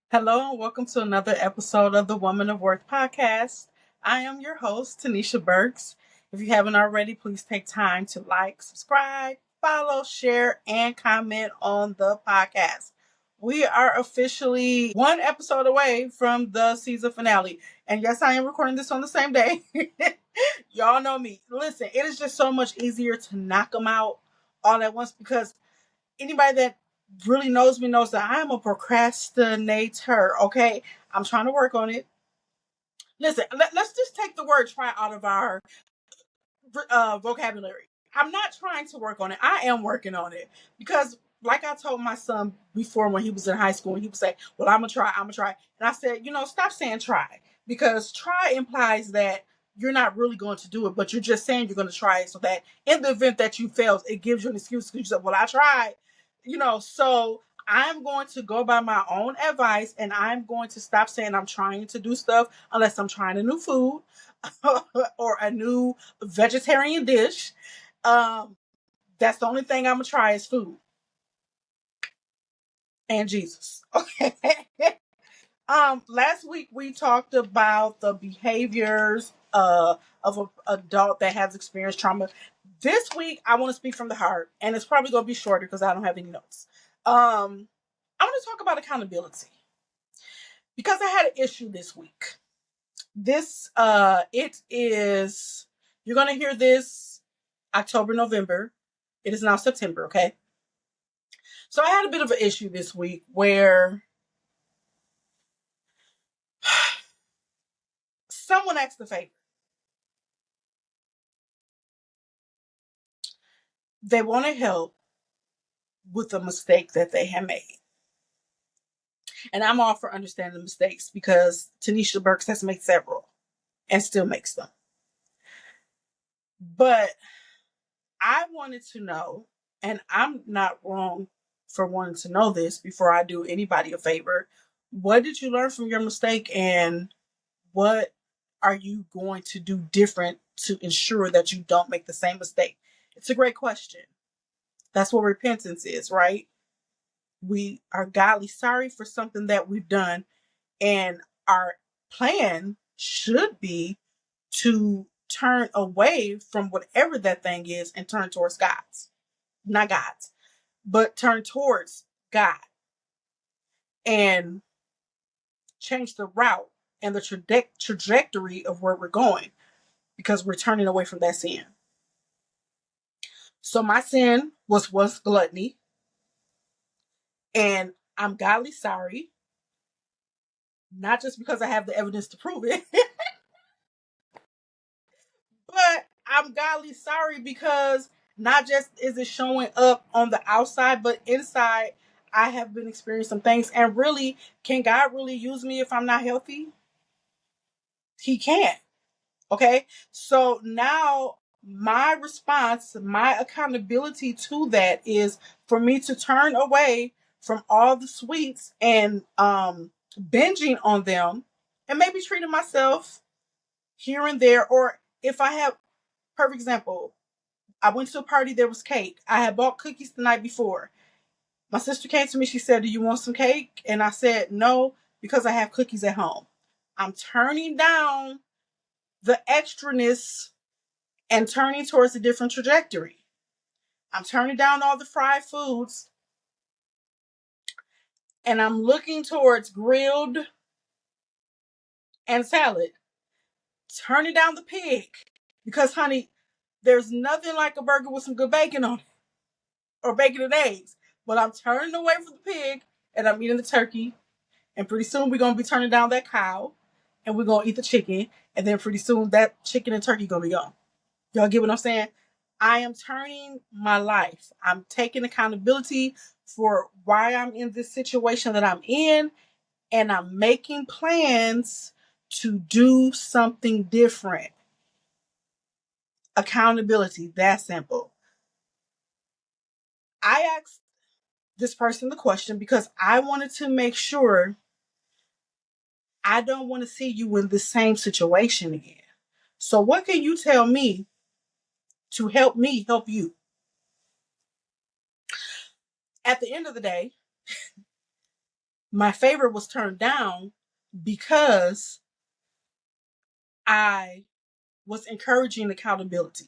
Hello and welcome to another episode of the Woman of Worth podcast. I am your host, Tanisha Burks. If you haven't already, please take time to like, subscribe, follow, share, and comment on the podcast. We are officially one episode away from the season finale. And yes, I am recording this on the same day. Y'all know me. Listen, it is just so much easier to knock them out all at once because anybody that really knows me knows that I'm a procrastinator. Okay, I'm trying to work on it. Listen, us just take the word try out of our vocabulary. I'm not trying to work on it. I am working on it because, like I told my son before when he was in high school, and he would say, "Well, I'm gonna try. I'm gonna try," and I said, stop saying try because try implies that you're not really going to do it, but you're just saying you're going to try it so that in the event that you fail, it gives you an excuse because you said, "Well, I tried," So I'm going to go by my own advice, and I'm going to stop saying I'm trying to do stuff unless I'm trying a new food or a new vegetarian dish. Um, that's the only thing I'm gonna try is food and Jesus. Okay. Last week we talked about the behaviors of an adult that has experienced trauma. This week I want to speak from the heart, and it's probably gonna be shorter because I don't have any notes. I want to talk about accountability because I had an issue this week. It is, you're gonna hear this October, November. It is now September, okay? So I had a bit of an issue this week where someone asked a favor. They wanted help with a mistake that they had made. And I'm all for understanding mistakes because Tanisha Burks has made several and still makes them. But I wanted to know, and I'm not wrong for wanting to know this before I do anybody a favor. What did you learn from your mistake, and what are you going to do different to ensure that you don't make the same mistake? It's a great question. That's what repentance is, right? We are godly sorry for something that we've done, and our plan should be to turn away from whatever that thing is and turn towards God's. Not God's, but turn towards God and change the route and the trajectory of where we're going because we're turning away from that sin. So my sin was gluttony, and I'm godly sorry, not just because I have the evidence to prove it, but I'm godly sorry because not just is it showing up on the outside, but inside I have been experiencing some things. And really, can God really use me if I'm not healthy? He can't. Okay. So now my response, my accountability to that is for me to turn away from all the sweets and binging on them and maybe treating myself here and there. Or if I have, perfect example, I went to a party, there was cake. I had bought cookies the night before. My sister came to me, she said, "Do you want some cake?" And I said, "No, because I have cookies at home." I'm turning down the extraness and turning towards a different trajectory. I'm turning down all the fried foods and I'm looking towards grilled and salad. Turning down the pig because, honey, there's nothing like a burger with some good bacon on it or bacon and eggs. But I'm turning away from the pig and I'm eating the turkey. And pretty soon we're going to be turning down that cow and we're going to eat the chicken. And then pretty soon that chicken and turkey going to be gone. Y'all get what I'm saying? I am turning my life. I'm taking accountability for why I'm in this situation that I'm in, and I'm making plans to do something different. Accountability, that simple. I asked this person the question because I wanted to make sure I don't want to see you in the same situation again. So, what can you tell me to help me help you? At the end of the day, My favor was turned down because I was encouraging accountability.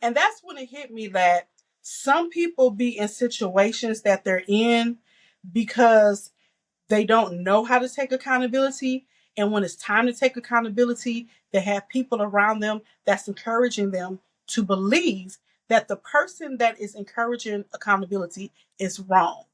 And that's when it hit me that some people be in situations that they're in because they don't know how to take accountability. And when it's time to take accountability, they have people around them that's encouraging them to believe that the person that is encouraging accountability is wrong.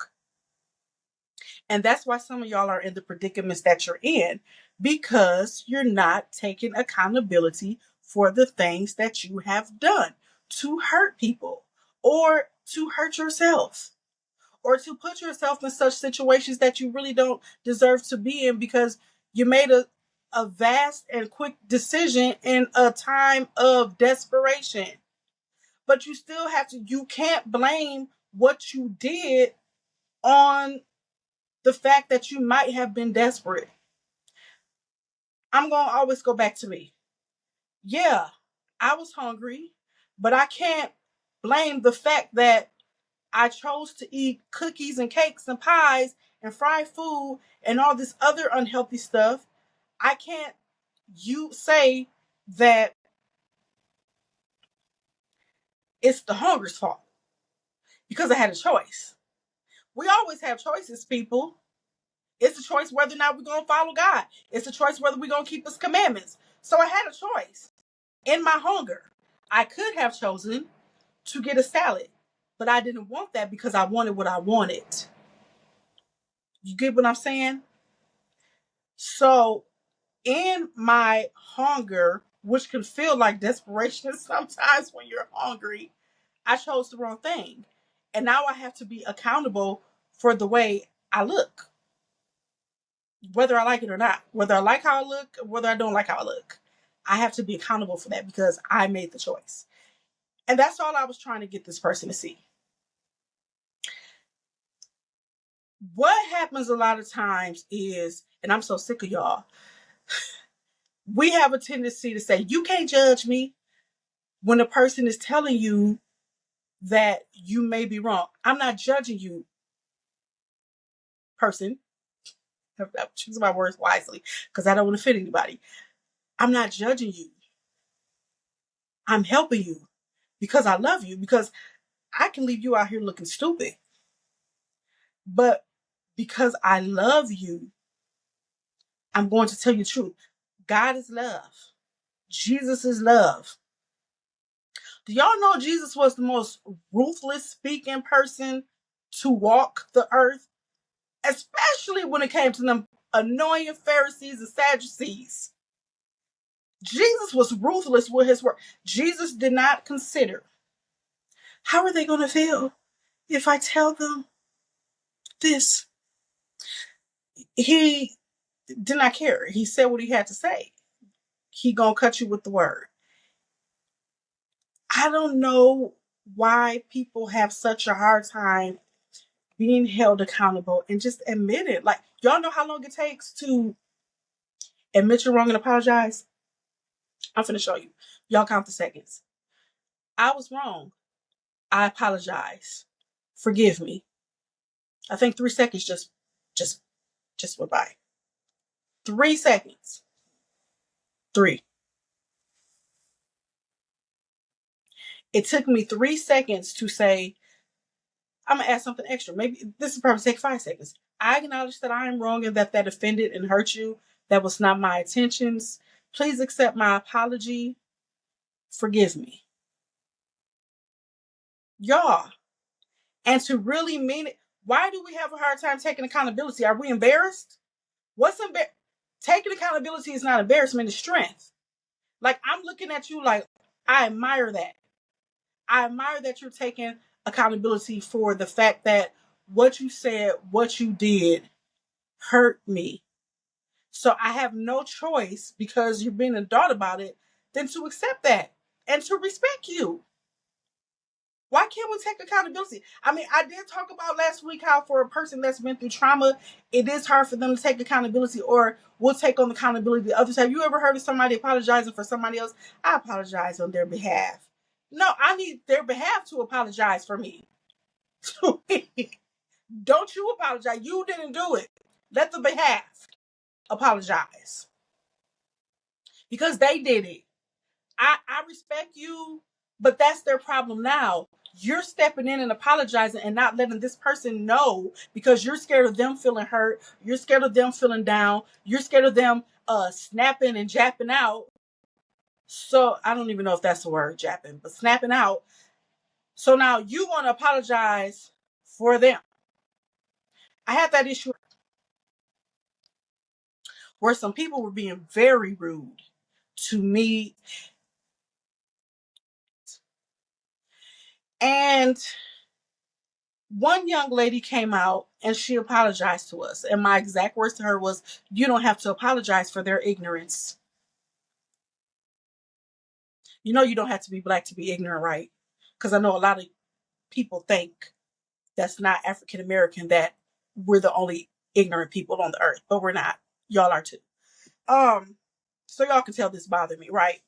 And that's why some of y'all are in the predicaments that you're in, because you're not taking accountability for the things that you have done to hurt people or to hurt yourself or to put yourself in such situations that you really don't deserve to be in because you made a vast and quick decision in a time of desperation. But you still have to, you can't blame what you did on the fact that you might have been desperate. I'm going to always go back to me. Yeah, I was hungry, but I can't blame the fact that I chose to eat cookies and cakes and pies and fried food and all this other unhealthy stuff. I can't you say that it's the hunger's fault because I had a choice. We always have choices, people. It's a choice whether or not we're going to follow God. It's a choice whether we're going to keep his commandments. So I had a choice. In my hunger, I could have chosen to get a salad, but I didn't want that because I wanted what I wanted. You get what I'm saying? So in my hunger, which can feel like desperation sometimes when you're hungry, I chose the wrong thing. And now I have to be accountable for the way I look, whether I like it or not, whether I like how I look, whether I don't like how I look. I have to be accountable for that because I made the choice. And that's all I was trying to get this person to see. What happens a lot of times is, and I'm so sick of y'all, we have a tendency to say, you can't judge me when a person is telling you that you may be wrong. I'm not judging you, person. I'm choosing my words wisely because I don't want to offend anybody. I'm not judging you. I'm helping you because I love you, because I can leave you out here looking stupid. But because I love you, I'm going to tell you the truth. God is love. Jesus is love. Do y'all know Jesus was the most ruthless speaking person to walk the earth? Especially when it came to them annoying Pharisees and Sadducees. Jesus was ruthless with his word. Jesus did not consider, how are they going to feel if I tell them this? He did not care. He said what he had to say. He gonna cut you with the word. I don't know why people have such a hard time being held accountable and just admit it. Like, y'all know how long it takes to admit you're wrong and apologize? I'm finna show you. Y'all count the seconds. I was wrong. I apologize. Forgive me. I think 3 seconds just just went by. 3 seconds. 3. It took me 3 seconds to say, I'm gonna add something extra. Maybe this is probably take 5 seconds. I acknowledge that I am wrong and that offended and hurt you. That was not my intentions. Please accept my apology. Forgive me. Y'all. And to really mean it, why do we have a hard time taking accountability? Are we embarrassed? What's taking accountability is not embarrassment, it's strength. Like, I'm looking at you like, I admire that. I admire that you're taking accountability for the fact that what you said, what you did hurt me. So I have no choice, because you're being an adult about it, than to accept that and to respect you. Why can't we take accountability? I mean, I did talk about last week how for a person that's been through trauma, it is hard for them to take accountability, or will take on accountability the other side. Have you ever heard of somebody apologizing for somebody else? I apologize on their behalf. No, I need their behalf to apologize for me. Don't you apologize. You didn't do it. Let the behalf apologize because they did it. I respect you, but that's their problem now. You're stepping in and apologizing and not letting this person know because you're scared of them feeling hurt. You're scared of them feeling down. You're scared of them snapping and japping out. So I don't even know if that's the word, japping, but snapping out. So now you want to apologize for them. I had that issue where some people were being very rude to me. And one young lady came out and she apologized to us. And my exact words to her was, "You don't have to apologize for their ignorance. You know, you don't have to be black to be ignorant, right?" Because I know a lot of people think that's not African American, that we're the only ignorant people on the earth, but we're not. Y'all are too. So y'all can tell this bothered me, right?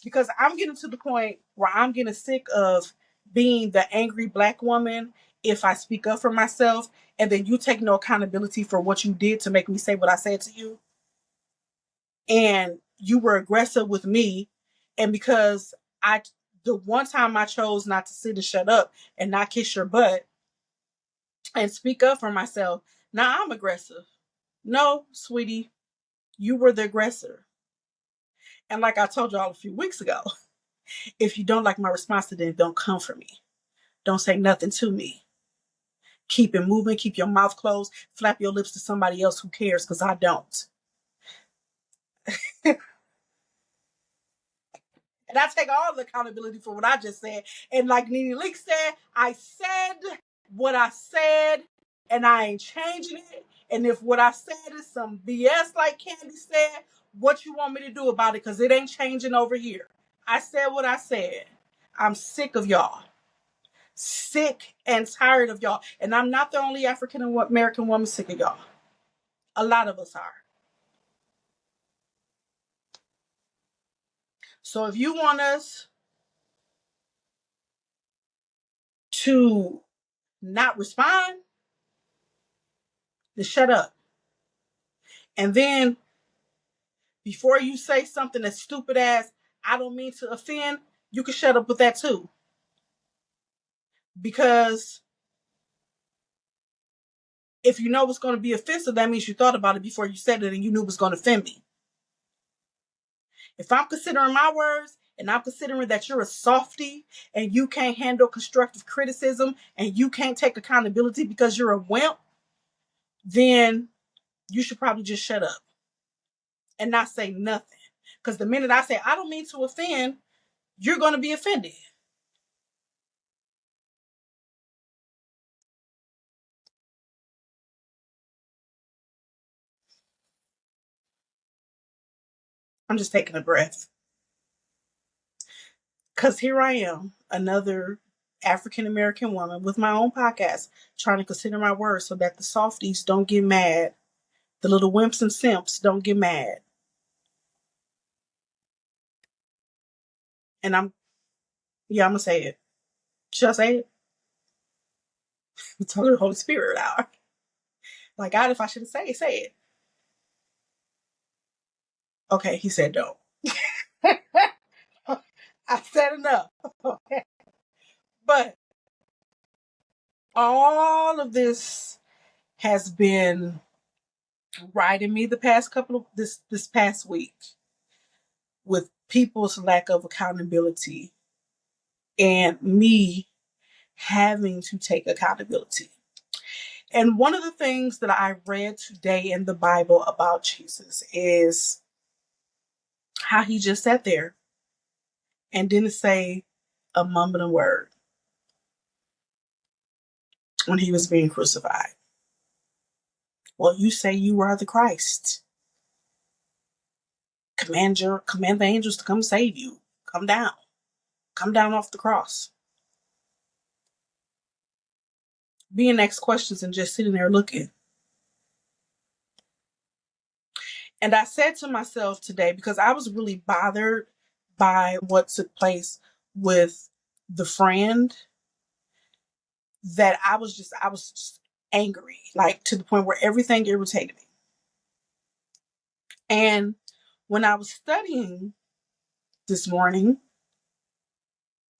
Because I'm getting to the point where I'm getting sick of being the angry black woman if I speak up for myself and then you take no accountability for what you did to make me say what I said to you. And you were aggressive with me. And because the one time I chose not to sit and shut up and not kiss your butt and speak up for myself, now I'm aggressive. No, sweetie, you were the aggressor. And like I told y'all a few weeks ago, if you don't like my response to them, don't come for me. Don't say nothing to me. Keep it moving. Keep your mouth closed. Flap your lips to somebody else who cares, because I don't. And I take all the accountability for what I just said. And like Nene Leak said, I said what I said, and I ain't changing it. And if what I said is some BS, like Candy said, what you want me to do about it? Because it ain't changing over here. I said what I said. I'm sick of y'all. Sick and tired of y'all. And I'm not the only African American woman sick of y'all. A lot of us are. So if you want us to not respond, then shut up. And then before you say something as stupid as, "I don't mean to offend," you can shut up with that too. Because if you know what's going to be offensive, that means you thought about it before you said it and you knew it was going to offend me. If I'm considering my words and I'm considering that you're a softie and you can't handle constructive criticism and you can't take accountability because you're a wimp, then you should probably just shut up and not say nothing. Because the minute I say, "I don't mean to offend," you're going to be offended. I'm just taking a breath. Because here I am, another African American woman with my own podcast, trying to consider my words so that the softies don't get mad. The little wimps and simps don't get mad. And I'm going to say it. Should I say it? I'm telling the Holy Spirit out. Like, God, if I should say it, say it. Okay, he said don't. I said enough. Okay. But all of this has been riding me the past couple of this past week with people's lack of accountability and me having to take accountability. And one of the things that I read today in the Bible about Jesus is how he just sat there and didn't say a mumbling word when he was being crucified. "Well, you say you are the Christ. Command the angels to come save you. Come down. Come down off the cross." Being asked questions and just sitting there looking. And I said to myself today, because I was really bothered by what took place with the friend, that I was angry, like to the point where everything irritated me. And when I was studying this morning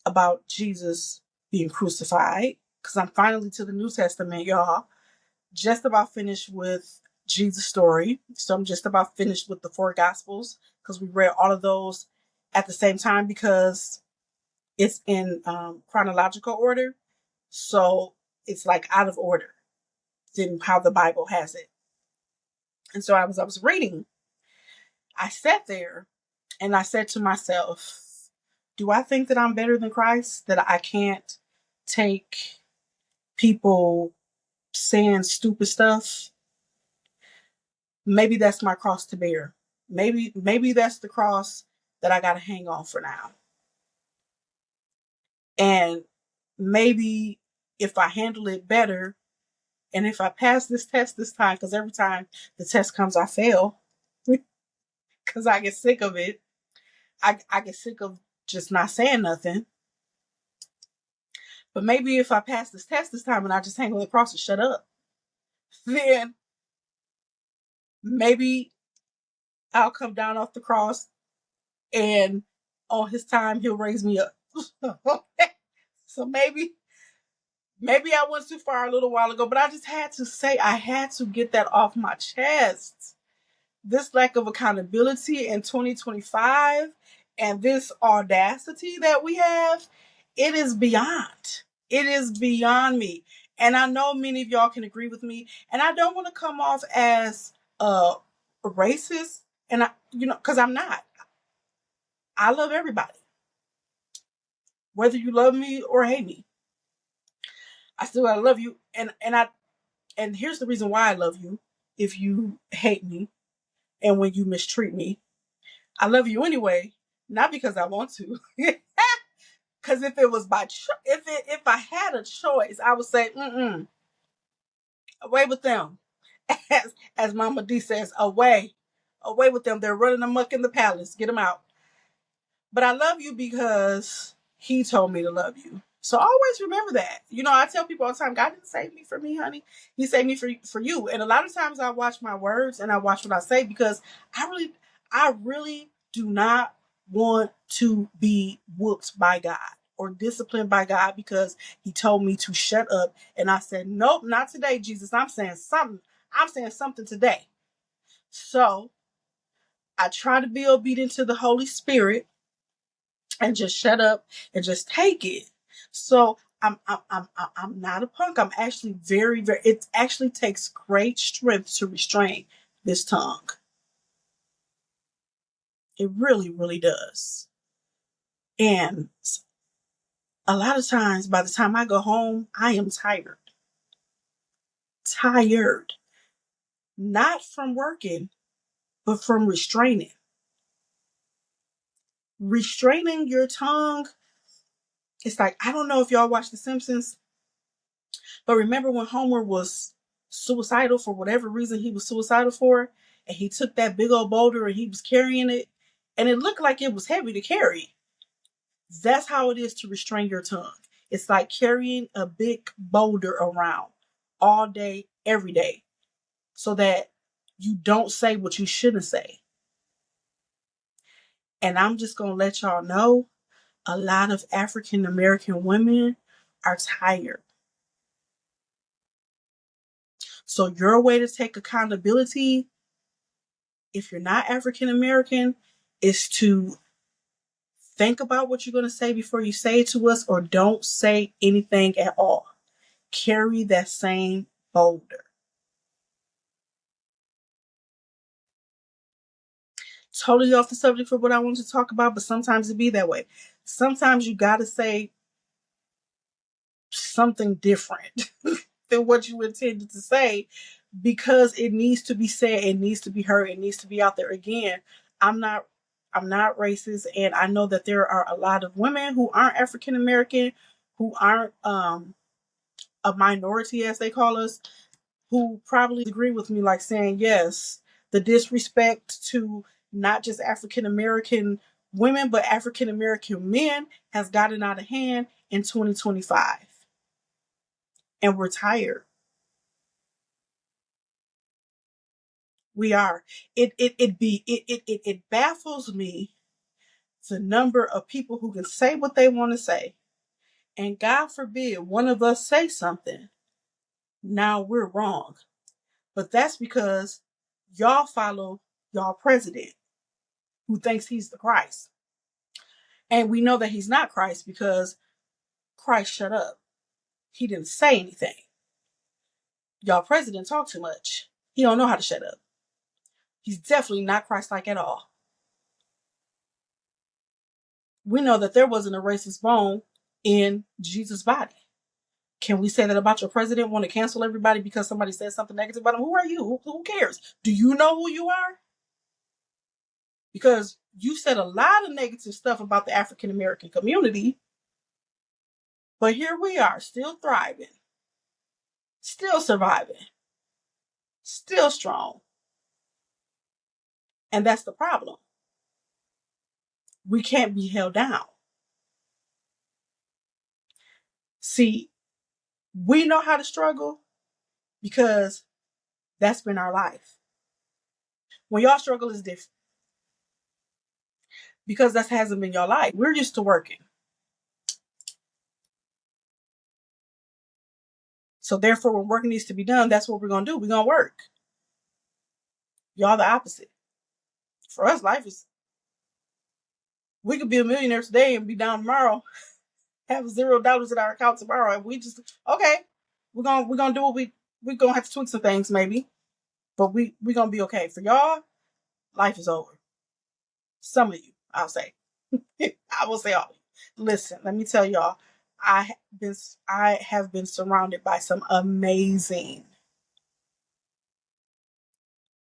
about Jesus being crucified, because I'm finally to the New Testament, y'all, just about finished with Jesus' story. So I'm just about finished with the four Gospels because we read all of those at the same time because it's in chronological order. So it's like out of order than how the Bible has it. And so I was reading, I sat there and I said to myself, do I think that I'm better than Christ? That I can't take people saying stupid stuff? Maybe that's my cross to bear. Maybe that's the cross that I got to hang on for now. And maybe if I handle it better and if I pass this test this time, because every time the test comes, I fail because I get sick of it. I get sick of just not saying nothing. But maybe if I pass this test this time and I just hang on the cross and shut up, then maybe I'll come down off the cross and on his time he'll raise me up. So maybe I went too far a little while ago, but I just had to say, I had to get that off my chest. This lack of accountability in 2025 and this audacity that we have, it is beyond. It is beyond me. And I know many of y'all can agree with me. And I don't want to come off as racist. And because I'm not. I love everybody. Whether you love me or hate me. I still gotta love you. And here's the reason why I love you. If you hate me and when you mistreat me, I love you anyway, not because I want to. Because if it was if I had a choice, I would say, away with them. As Mama D says, away with them. They're running amok in the palace. Get them out. But I love you because he told me to love you. So always remember that. I tell people all the time, God didn't save me for me, honey. He saved me for you. And a lot of times I watch my words and I watch what I say because I really do not want to be whooped by God or disciplined by God because he told me to shut up. And I said, nope, not today, Jesus. I'm saying something. I'm saying something today. So I try to be obedient to the Holy Spirit and just shut up and just take it. So I'm not a punk. I'm actually very, very. It actually takes great strength to restrain this tongue. It really, really does. And a lot of times, by the time I go home, I am tired. Tired, not from working, but from restraining. Restraining your tongue. It's like I don't know if y'all watch The Simpsons. But remember when Homer was suicidal for whatever reason he was suicidal for, and he took that big old boulder and he was carrying it, and it looked like it was heavy to carry. That's how it is to restrain your tongue. It's like carrying a big boulder around all day, every day, so that you don't say what you shouldn't say. And I'm just going to let y'all know a lot of African American women are tired. So your way to take accountability, if you're not African American, is to think about what you're going to say before you say it to us, or don't say anything at all. Carry that same boulder. Totally off the subject for what I wanted to talk about, but sometimes it be that way. Sometimes you got to say something different than what you intended to say because it needs to be said, it needs to be heard, it needs to be out there. Again, I'm not racist, and I know that there are a lot of women who aren't African American, who aren't a minority as they call us, who probably agree with me, like saying yes, the disrespect to not just African American women but African American men has gotten out of hand in 2025, and we're tired. We are. It baffles me the number of people who can say what they want to say, and God forbid one of us say something. Now we're wrong, but that's because y'all follow y'all president who thinks he's the Christ, and we know that he's not Christ because Christ shut up. He didn't say anything. Y'all president talk too much. He don't know how to shut up. He's definitely not Christ-like at all. We know that there wasn't a racist bone in Jesus' body. Can we say that about your president? Want to cancel everybody because somebody said something negative about him? Who are you? Who cares? Do you know who you are? Because you said a lot of negative stuff about the African American community, but here we are, still thriving, still surviving, still strong. And that's the problem. We can't be held down. See, we know how to struggle because that's been our life. When y'all struggle is different because that hasn't been your life. We're used to working. So therefore, when work needs to be done, that's what we're going to do. We're going to work. Y'all the opposite. For us, life is, we could be a millionaire today and be down tomorrow, have $0 in our account tomorrow, and we just, okay, we're gonna do what we're gonna have to tweak some things maybe, but we're gonna be okay. For y'all, life is over. Some of you, I'll say. I will say all of you. Listen, let me tell y'all, I have been surrounded by some amazing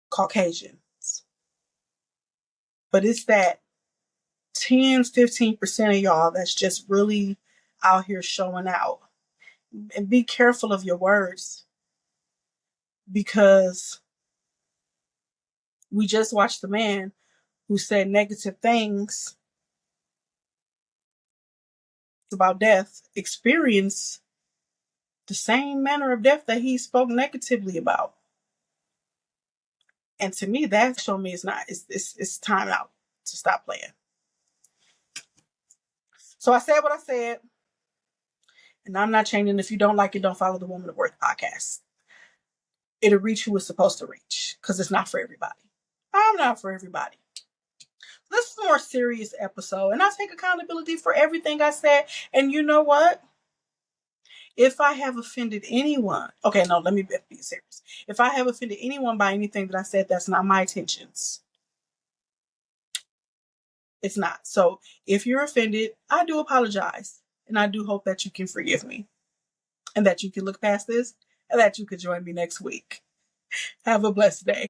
Caucasians. But it's that 10-15% of y'all that's just really out here showing out. And be careful of your words because we just watched the man who said negative things about death experience the same manner of death that he spoke negatively about. And to me, that showed me it's time out to stop playing. So I said what I said, and I'm not changing. If you don't like it, don't follow the Woman of Worth podcast. It'll reach who it's supposed to reach because it's not for everybody. I'm not for everybody. This is a more serious episode, and I take accountability for everything I said. And you know what? If I have offended anyone, okay, no, let me be serious. If I have offended anyone by anything that I said, that's not my intentions. It's not. So if you're offended, I do apologize. And I do hope that you can forgive me and that you can look past this and that you can join me next week. Have a blessed day.